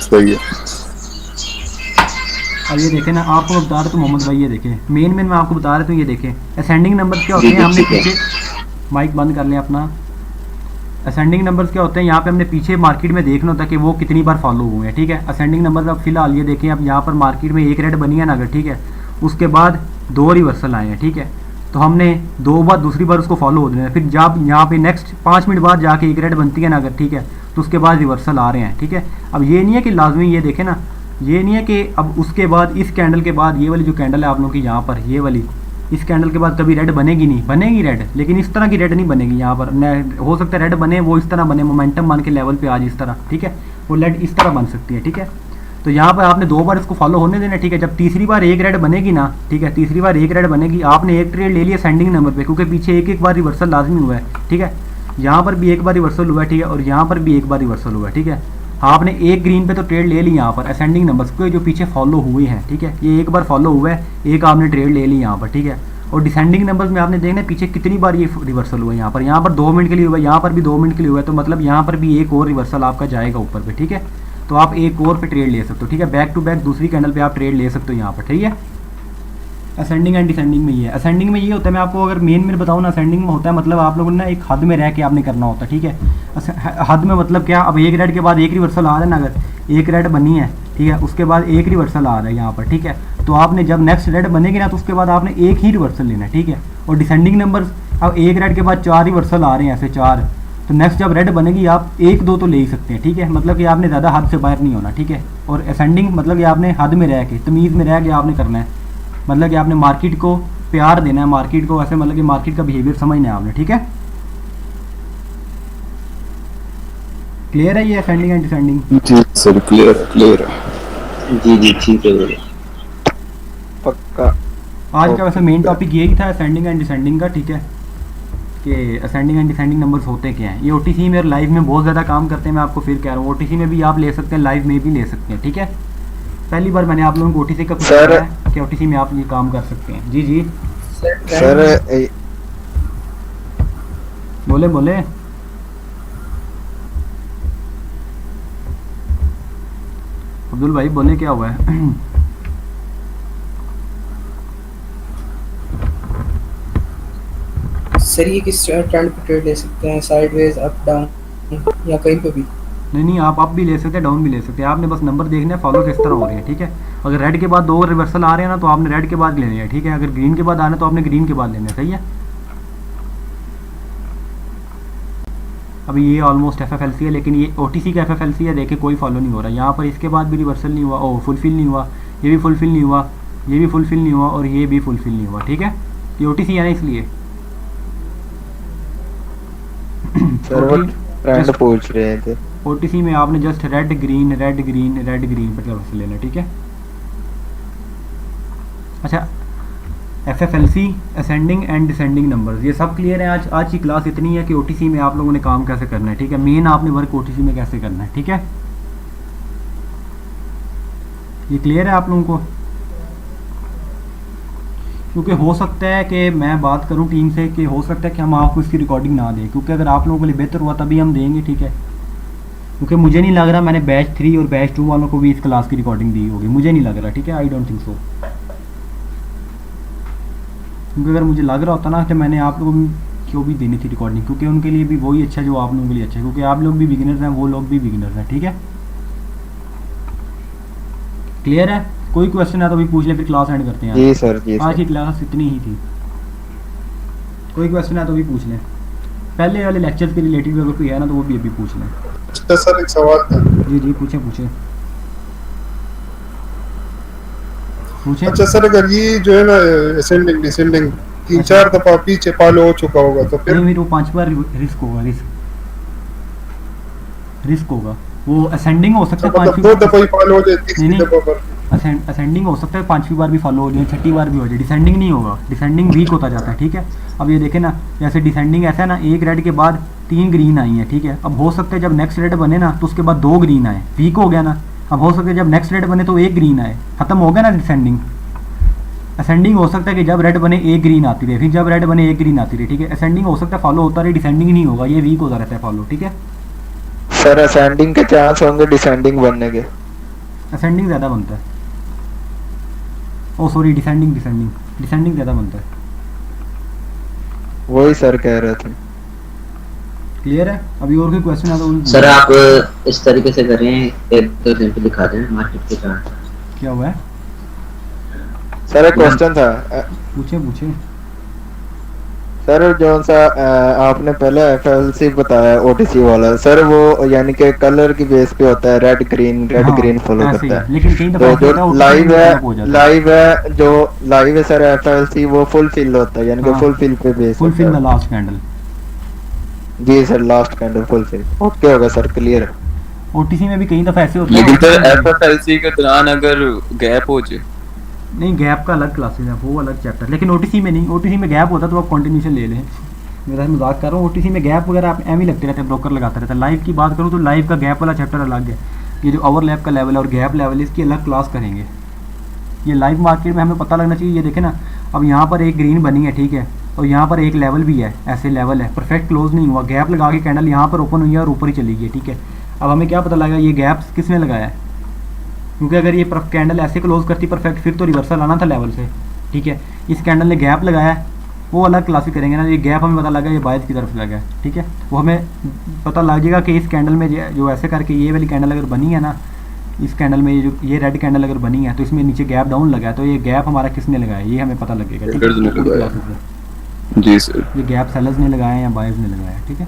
सही है। अब ये देखें ना, आपको मैं बता रहा तो मोहम्मद भाई, ये देखें मेन मैं आपको बता रहा हूँ, ये देखें असेंडिंग नंबर क्या होते हैं। हमने पीछे माइक बंद कर लिया अपना। असेंडिंग नंबर्स क्या होते हैं, यहाँ पे हमने पीछे मार्केट में देखना होता है कि वो कितनी बार फॉलो हुए हैं, ठीक है। असेंडिंग नंबर अब फिलहाल ये देखें, अब यहाँ पर मार्केट में एक रेड बनी है ना अगर, ठीक है, उसके बाद 2 रिवर्सल आए हैं, ठीक है। तो हमने 2 बार दूसरी बार उसको फॉलो हो देना है। फिर जब यहाँ पे नेक्स्ट 5 मिनट बाद जाके एक रेड बनती है ना अगर, ठीक है, तो उसके बाद रिवर्सल आ रहे हैं, ठीक है। अब ये नहीं है कि लाजमी, ये देखें ना, ये नहीं है कि अब उसके बाद इस कैंडल के बाद ये वाली जो कैंडल है आप लोगों की यहाँ पर, ये वाली, इस कैंडल के बाद कभी रेड बनेगी नहीं, बनेगी रेड, लेकिन इस तरह की रेड नहीं बनेगी यहाँ पर। हो सकता है रेड बने, वो इस तरह बने, मोमेंटम मान के लेवल पे आज इस तरह, ठीक है, वो रेड इस तरह बन सकती है, ठीक है। तो यहाँ पर आपने 2 बार इसको फॉलो होने देना, ठीक है। जब तीसरी बार एक रेड बनेगी ना, ठीक है, तीसरी बार एक रेड बनेगी, आपने एक ट्रेड ले लिया सेंडिंग नंबर पे, क्योंकि पीछे एक बार रिवर्सल लाजमी हुआ है, ठीक है। यहाँ पर भी एक बार रिवर्सल हुआ है, ठीक है, और यहाँ पर भी एक बार रिवर्सल हुआ है, ठीक है। आपने एक ग्रीन पे तो ट्रेड ले ली यहाँ पर असेंडिंग नंबर्स को जो पीछे फॉलो हुए हैं, ठीक है। ये एक बार फॉलो हुआ है, एक आपने ट्रेड ले ली यहाँ पर, ठीक है। और डिसेंडिंग नंबर्स में आपने देखना पीछे कितनी बार ये रिवर्सल हुआ है। यहाँ पर 2 मिनट के लिए हुआ है, यहाँ पर भी 2 मिनट के लिए हुआ है, तो मतलब यहाँ पर भी एक और रिवर्सल आपका जाएगा ऊपर पे, ठीक है। तो आप एक और पे ट्रेड ले सकते हो, ठीक है। बैक टू बैक दूसरी कैंडल पे आप ट्रेड ले सकते हो यहाँ पर, ठीक है। असेंडिंग एंड डिसेंडिंग में ये है। असेंडिंग में ये होता है, मैं आपको अगर मेन में बताऊँ ना, असेंडिंग में होता है मतलब आप लोगों ने ना एक हद में रह के आपने करना होता है, ठीक है। हद में मतलब क्या, अब एक रेड के बाद एक रिवर्सल आ रहा है ना, अगर एक रेड बनी है, ठीक है, उसके बाद एक रिवर्सल आ रहा है यहाँ पर, ठीक है। तो आपने जब नेक्स्ट रेड बनेगी ना, तो उसके बाद आपने एक ही रिवर्सल लेना है, ठीक है। और डिसेंडिंग नंबर, अब एक रेड के बाद 4 रिवर्सल आ रहे हैं, ऐसे 4, तो नेक्स्ट जब रेड बनेगी आप 1-2 तो ले ही सकते हैं, ठीक है। मतलब कि आपने ज़्यादा हद से बाहर नहीं होना, ठीक है। और असेंडिंग मतलब कि आपने हद में रह के, तमीज़ में रह के आपने करना है, मतलब कि आपने मार्केट को प्यार देना है, मार्केट को ऐसे, मतलब कि मार्केट का बिहेवियर समझना है आपने, ठीक है। क्लियर है ये असेंडिंग एंड डिसेंडिंग? जी सर, क्लियर क्लियर। जी जी ठीक है बोले। पक्का। आज का वैसे मेन टॉपिक यही था असेंडिंग एंड डिसेंडिंग का, ठीक है, कि असेंडिंग एंड डिसेंडिंग नंबर्स होते क्या हैं। ये ओटीसी में और लाइव में बहुत ज़्यादा काम करते हैं, मैं आपको फिर कह रहा हूँ। ओटीसी में भी आप ले सकते हैं, लाइव में भी ले सकते हैं, ठीक है। पहली बार मैंने आप लोगों को ओटीसी का कुछ बताया है कि ओटीसी में आप ये काम कर सकते हैं। जी जी सर बोले बोले। अब्दुल भाई बोले, क्या हुआ है? सर ये किस ट्रेंड पे ट्रेड ले सकते हैं, साइडवेज, अप, डाउन या कहीं पे भी? नहीं, आप अप भी ले सकते हैं, डाउन भी ले सकते हैं। आपने बस नंबर देखना है फॉलो किस तरह हो रहे हैं, ठीक है। अगर रेड के बाद 2 रिवर्सल आ रहे हैं ना, तो आपने रेड के बाद लेने हैं, ठीक है। अगर ग्रीन के बाद आना है तो आपने ग्रीन के बाद लेने हैं, सही है। अभी ये ऑलमोस्ट FFLC है, लेकिन ये OTC का FFLC है, देखिए कोई फॉलो नहीं हो रहा। यहाँ पर इसके बाद भी रिवर्सल नहीं हुआ, ओ फुलफिल नहीं हुआ, ये भी फुलफिल नहीं हुआ, ये भी फुलफिल नहीं हुआ, और ये भी फुलफिल नहीं हुआ, ठीक है। ये OTC है ना, इसलिए सर वो ट्रेंड पूछ रहे थे। OTC में आपने just red green red green red green पर रिवर्सल लेना, ठीक है। अच्छा, FFLC ascending and descending numbers, ये सब क्लियर है। आज की क्लास इतनी है कि OTC में आप लोगों ने काम कैसे करना है, ठीक है। मेन आपने वर्क OTC में कैसे करना है, ठीक है। ये क्लियर है आप लोगों को? क्योंकि हो सकता है कि मैं बात करूं टीम से कि हो सकता है कि हम आपको इसकी रिकॉर्डिंग ना दें, क्योंकि अगर आप लोगों के लिए बेहतर हुआ तभी हम देंगे, ठीक है। क्योंकि मुझे नहीं लग रहा मैंने बैच 3 और बैच 2 वालों को भी इस क्लास की रिकॉर्डिंग दी होगी, मुझे नहीं लग रहा, ठीक है। I don't think so. क्योंकि अगर मुझे लग रहा होता ना कि मैंने आप लोगों को क्यों भी देनी थी रिकॉर्डिंग, क्योंकि उनके लिए भी वही अच्छा जो आप लोगों के लिए अच्छा है, क्योंकि आप लोग भी बिगिनर्स हैं, वो लोग भी बिगिनर्स हैं, ठीक है। क्लियर है? कोई क्वेश्चन है तो भी पूछ ले, फिर क्लास एंड करते हैं। जी सर, जी आज की क्लास इतनी ही थी। कोई क्वेश्चन है तो भी पूछ लें, पहले वाले लेक्चर के रिलेटेड अगर कोई है ना तो वो भी अभी पूछ लें। अच्छा सर, एक सवाल था। जी जी पूछे पूछे पूछे। अच्छा सर, अगर ये जो है ना असेंडिंग डिसेंडिंग 3-4 दफा पीछे फॉलो हो चुका होगा तो फिर नहीं, वो 5 बार रिस्क होगा, रिस्क होगा। वो असेंडिंग हो सकता है, मतलब 2 दफा ही फॉलो हो जाए, तीसरी नहीं, दफा पर असेंडिंग हो सकता है 5वीं बार भी फॉलो हो जाए, 6ठी बार भी हो जाए। डिसेंडिंग नहीं होगा, डिसेंडिंग वीक होता जाता है, ठीक है। अब ये देखें ना, जैसे डिसेंडिंग ऐसा है ना, एक रेड के बाद 3 ग्रीन आई हैं, ठीक है। अब हो सकता है जब नेक्स्ट रेड बने ना तो उसके बाद 2 ग्रीन आए, वीक हो गया ना। अब हो सकता है जब नेक्स्ट रेड बने तो 1 ग्रीन आए, खत्म हो गया ना डिसेंडिंग। असेंडिंग हो सकता है कि जब रेड बने 1 ग्रीन आती रहे, फिर जब रेड बने 1 ग्रीन आती रहे, ठीक है। असेंडिंग हो सकता है फॉलो होता रहे, डिसेंडिंग नहीं होगा, ये वीक होता रहता है फॉलो, ठीक है। सर असेंडिंग के चांस होंगे डिसेंडिंग बनने के? असेंडिंग ज़्यादा बनता है, ओ सॉरी डिसेंडिंग ज़्यादा बनता है। वही सर कह रहे थे। क्लियर है? अभी और कोई क्वेश्चन है तो सर आप इस तरीके से करें, 1-2 दिन पे दिखा दें मार्केट के चार्ट। क्या हुआ है? सर एक क्वेश्चन था। पूछे सर जो सा आपने पहले FLC बताया OTC वाला, सर वो यानी कि कलर की बेस पे होता है, रेड ग्रीन फॉलो करता है। लेकिन कई दफा तो जो लाइव है जो लाइव है सर FLC वो फुलफिल होता है, यानी कि फुलफिल पे base fulfil the last candle. जी sir, last candle fulfil. Okay होगा सर, क्लियर है। ओटीसी में भी कई दफ़ा ऐसे होता लेकिन है सर एफएफएलसी के दौरान अगर गैप हो जाए, नहीं गैप का अलग क्लासेस है, वो अलग चैप्टर, लेकिन ओटीसी में नहीं, ओटीसी में गैप होता तो आप कंटिन्यूशन ले लें। मेरा मजाक कर रहा हूँ, ओटीसी में गैप वगैरह आप एम ही लगते रहते हैं, ब्रोकर लगाता रहता है। लाइव की बात करूँ तो लाइव का गैप वाला चैप्टर अलग है, ये जो ओवरलैप का लेवल है और गैप लेवल है इसकी अलग क्लास करेंगे। ये लाइव मार्केट में हमें पता लगना चाहिए। ये देखें ना, अब यहाँ पर एक ग्रीन बनी है, ठीक है, और यहाँ पर एक लेवल भी है, ऐसे लेवल है, परफेक्ट क्लोज नहीं हुआ, गैप लगा के कैंडल यहाँ पर ओपन हुई है और ऊपर ही चली गई, ठीक है। अब हमें क्या पता लगा ये गैप किसने लगाया है, क्योंकि अगर ये कैंडल ऐसे क्लोज करती परफेक्ट फिर तो रिवर्सल आना था लेवल से, ठीक है। इस कैंडल ने गैप लगाया है, वो अलग क्लासिक करेंगे ना। ये गैप हमें पता लगा ये बायस की तरफ लगा है, ठीक है, वो हमें पता लग जाएगा कि इस कैंडल में जो ऐसे करके ये वाली कैंडल अगर बनी है ना, इस कैंडल में ये रेड कैंडल अगर बनी है तो इसमें नीचे गैप डाउन लगा है, तो ये गैप हमारा किसने लगाया ये हमें पता लगेगा, ठीक है। जी सर, ये गैप सेलर्स ने लगाया है या बायर्स ने लगाया है, ठीक है।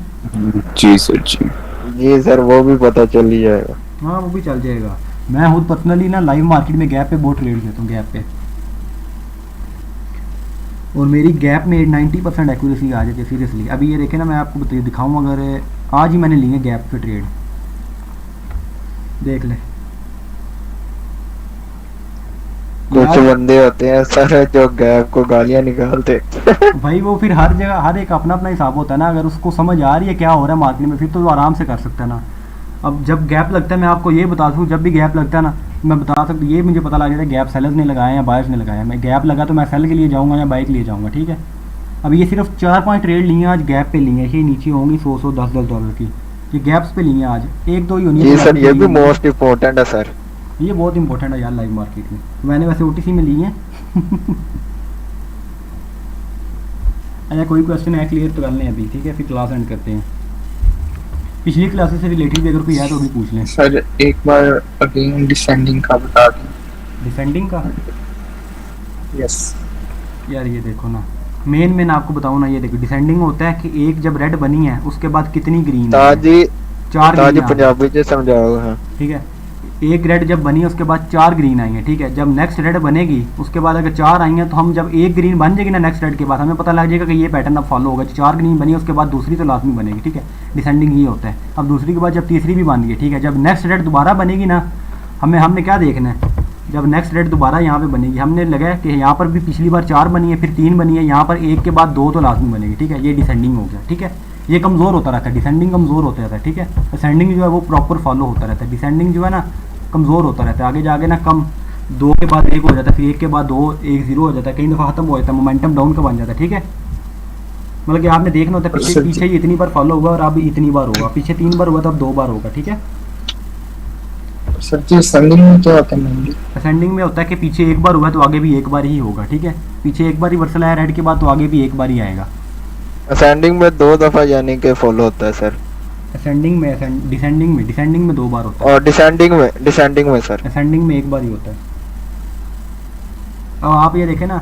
जी सर, जी सर, वो भी पता चल ही जाएगा। हाँ वो भी चल जाएगा। मैं खुद पर्सनली ना लाइव मार्केट में गैप पे बहुत ट्रेड लेता हूँ, गैप पे, और मेरी गैप में 90% एक्यूरेसी आ जाती है सीरियसली। अभी ये देखें ना, मैं आपको दिखाऊँ, अगर आज ही मैंने लिए गैप पे ट्रेड, देख लें। कुछ बंदे होते हैं सर जो गैप को गालियां निकालते भाई वो फिर हर जगह हर एक अपना अपना हिसाब होता है ना, अगर उसको समझ आ रही है क्या हो रहा है मार्केट में फिर तो वो आराम से कर सकता है ना। अब जब गैप लगता है, मैं आपको ये बता दूँ, जब भी गैप लगता है ना मैं बता सकता हूँ, ये मुझे पता लग जाता है गैप सेलर्स ने लगाया या बायर्स ने लगाया। मैं गैप लगा तो मैं सेल के लिए जाऊँगा या बाई के लिए जाऊँगा, ठीक है। अब ये सिर्फ 4-5 ट्रेड लिए हैं आज गैप पे लिए हैं, ये नीचे होंगी 100 10 डॉलर की, ये गैप्स पे लिए हैं आज, 1-2 ही होनी है। सर ये भी मोस्ट इम्पोर्टेंट है सर, ये बहुत इंपॉर्टेंट है यार लाइव मार्केट में। मैंने वैसे ओटीसी में ली है। अच्छा कोई क्वेश्चन है क्लियर तो कर लें अभी, ठीक है, फिर क्लास एंड करते हैं। पिछली क्लासेस से रिलेटेड भी अगर कोई है तो भी पूछ लें। सर एक बार अगेन डिसेंडिंग का बता दें। डिसेंडिंग का? यस यार ये देखो ना, मेन मैं आपको बताऊँ ना, ये देखो डिसेंडिंग होता है कि एक जब रेड बनी है उसके बाद कितनी ग्रीन, ताजी 4 ताजी पंजाबी से समझाओ। हाँ ठीक है, एक रेड जब बनी है उसके बाद 4 ग्रीन आई हैं, ठीक है। जब नेक्स्ट रेड बनेगी उसके बाद अगर 4 आई हैं तो हम जब एक ग्रीन बन जाएगी ना नेक्स्ट रेड के बाद, हमें पता लग जाएगा कि ये पैटर्न अब फॉलो होगा। 4 ग्रीन बनी है उसके बाद दूसरी तो लाजमी बनेगी, ठीक है। डिसेंडिंग ये होता है। अब दूसरी के बाद जब तीसरी भी बन गई, ठीक है, जब नेक्स्ट रेड दोबारा बनेगी ना, हमने क्या देखना है, जब नेक्स्ट रेड दोबारा यहाँ पे बनेगी, हमने लगा कि यहाँ पर भी पिछली बार 4 बनी है, फिर 3 बनी है, यहाँ पर 1 के बाद 2 तो लाजमी बनेगी, ठीक है। ये डिसेंडिंग हो गया, ठीक है। ये कमज़ोर होता रहता है, डिसेंडिंग कमज़ोर होता रहता है, ठीक है। असेंडिंग जो है वो प्रॉपर फॉलो होता रहता है, डिसेंडिंग जो है ना कमज़ोर होता रहता है। आगे जाके ना कम 2 के बाद 1 हो जाता है, फिर 1 के बाद 2 1 0 हो जाता है, कई दफ़ा ख़त्म हो जाता है, मोमेंटम डाउन का बन जाता है, ठीक है। मतलब कि आपने देखना होता है पीछे ही इतनी बार फॉलो हुआ और अब इतनी बार होगा, पीछे 3 बार हुआ तो अब 2 बार होगा, ठीक है। सर जी असेंडिंग में क्या होता है? असेंडिंग में होता है कि पीछे 1 बार हुआ है तो आगे भी 1 बार ही होगा, ठीक है। पीछे 1 बार रिवर्सल आया रेड के बाद तो आगे भी 1 बार ही आएगा। असेंडिंग में 2 दफा यानी कि फॉलो होता है सर। असेंडिंग में, डिसेंडिंग में 2 बार होता है, और डिसेंडिंग में सर असेंडिंग में 1 बार ही होता है। अब आप ये देखें ना,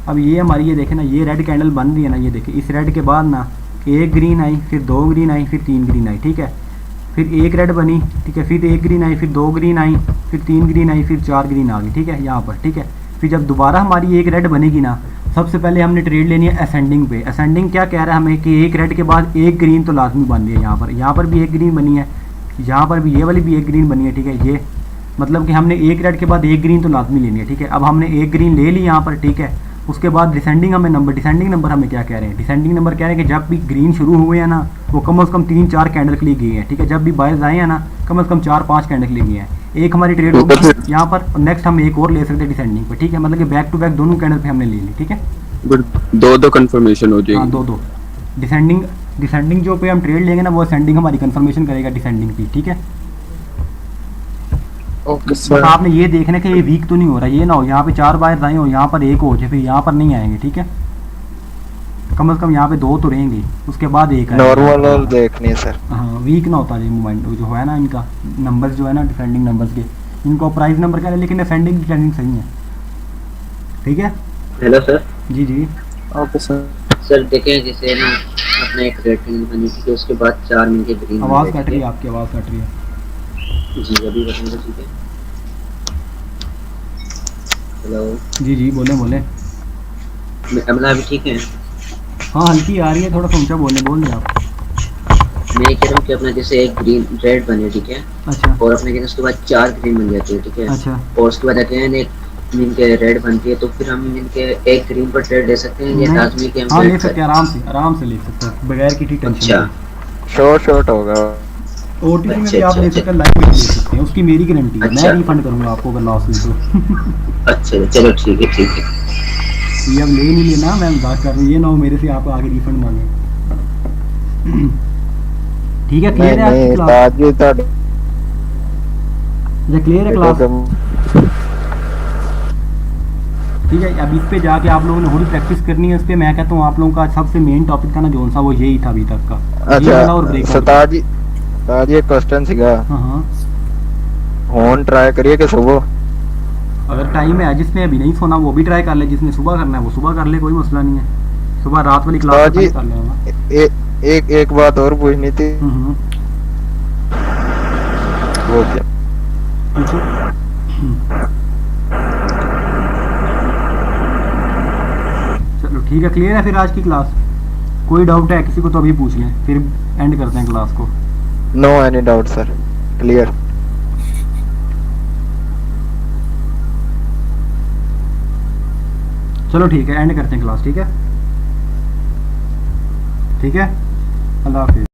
अब ये हमारी ये देखें ना, ये रेड कैंडल बन रही है ना, ये देखें इस रेड के बाद ना 1 ग्रीन आई, फिर 2 ग्रीन आई, फिर 3 ग्रीन आई, ठीक है। फिर 1 रेड बनी, ठीक है, फिर 1 ग्रीन आई, फिर 2 ग्रीन आई, फिर 3 ग्रीन आई, फिर 4 ग्रीन आ गई, ठीक है, यहाँ पर, ठीक है। फिर जब दोबारा हमारी 1 रेड बनेगी ना, सबसे पहले हमने ट्रेड लेनी है असेंडिंग पे। असेंडिंग क्या कह रहा है हमें कि 1 रेड के बाद 1 ग्रीन तो लाजमी बन रही है, यहाँ पर भी 1 ग्रीन बनी है, यहाँ पर भी ये वाली भी 1 ग्रीन बनी है, ठीक है। ये मतलब कि हमने 1 रेड के बाद 1 ग्रीन तो लाजमी लेनी है, ठीक है। अब हमने 1 ग्रीन ले ली यहाँ पर, ठीक है। उसके बाद डिसेंडिंग नंबर हमें क्या कह रहे हैं, डिसेंडिंग नंबर कह रहे हैं कि जब भी ग्रीन शुरू हुए हैं ना वो कम से कम 3-4 कैंडल के लिए गए हैं, ठीक है। जब भी बायर्स आए हैं ना कम से कम 4-5 कैंडल के लिए गए हैं। एक हमारी ट्रेड होगी यहाँ पर, नेक्स्ट हम एक और ले सकते हैं डिसेंडिंग पे, ठीक है। मतलब कि बैक टू बैक दोनों कैंडल पे हमने ले ली, ठीक है। 2 कंफर्मेशन हो जाएगी। हाँ 2 डिसेंडिंग जो पे हम ट्रेड लेंगे ना वो असेंडिंग हमारी कंफर्मेशन करेगा डिसेंडिंग की, ठीक है। ओके बस सर। आपने ये देखना कि ये वीक तो नहीं हो रहा, ये ना हो यहाँ पे 4 बायर्स आए हो, यहाँ पर 1 हो जाए, फिर यहाँ पर नहीं आएंगे, ठीक है। कम से कम यहाँ पे 2 तो रहेंगे, उसके बाद 1 नॉर्मल देखनी है सर। हाँ वीक ना होता है मूवमेंट जो है ना, इनका नंबर्स जो है ना डिसेंडिंग नंबर्स के, इनको प्राइस नंबर कह रहे हैं लेकिन असेंडिंग डिसेंडिंग सही है, ठीक है। Hello sir. जी ओके सर। सर देखें जैसे ना अपने एक रेटिंग बनी थी, उसके बाद 4 मिनट के ग्रीन आवाज़ कट रही है, आपकी आवाज़ कट रही है। जी अभी बताऊंगा, ठीक है। हेलो जी बोले अमला अभी ठीक है? हाँ हल्की आ रही है, थोड़ा सा ऊंचा बोल रहे आप। मैं कह रहा हूँ कि अपना जैसे एक ग्रीन रेड बने, ठीक है, अच्छा और अपने के उसके बाद 4 ग्रीन बन जाती है, ठीक है, अच्छा। और उसके बाद अगेन एक इनके रेड बनती है, तो फिर हम इनके एक ग्रीन पर ट्रेड ले सकते हैं या नहीं, लाजमी कि हम हाँ ले वेट सकते करें? हैं, आराम से ले सकते हैं बगैर किसी टेंशन अच्छा के। शॉर्ट होगा। ओटीसी में भी अच्छा, आप ले अच्छा, सकते हैं, लाइव में भी ले सकते हैं, उसकी मेरी गारंटी है, मैं अच्छा। रिफंड करूंगा आपको अगर लॉस हुई तो। अच्छा चलो ठीक है, ठीक है। ये अब ले नहीं लेना, मैं मजाक कर रहा हूँ, ये ना हो मेरे से आप आगे रिफंड मांगे। ठीक है, नहीं क्लियर है आपकी नहीं क्लास? उस्ताद जी तो ये क्लियर है क्लास? ठीक है, अब इस पे जाके आप लोगों ने थोड़ी प्रैक्टिस करनी है इस पे। मैं कहता हूँ आप लोगों का सबसे मेन टॉपिक था ना जोन सा, वो यही था अभी तक का, ये वाला और ब्रेकआउट। उस्ताद जी एक क्वेश्चन सीगा, हाँ हाँ, फोन ट्राई करिए कि सुबह। अगर टाइम है, जिसने अभी नहीं सोना वो भी ट्राई कर ले, जिसने सुबह करना है वो सुबह कर ले, कोई मसला नहीं है। सुबह रात वाली क्लास उस्ताद जी कर लेगा। एक बात और पूछनी थी। वो क्या? पूछो। चलो ठीक है, क्लियर है फिर आज की क्लास? कोई डाउट है किसी को तो अभी पूछ लें, फिर एंड करते हैं क्लास को। No any doubt sir, clear. चलो ठीक है, एंड करते हैं क्लास। ठीक है, ठीक है, अल्लाह हाफिज़।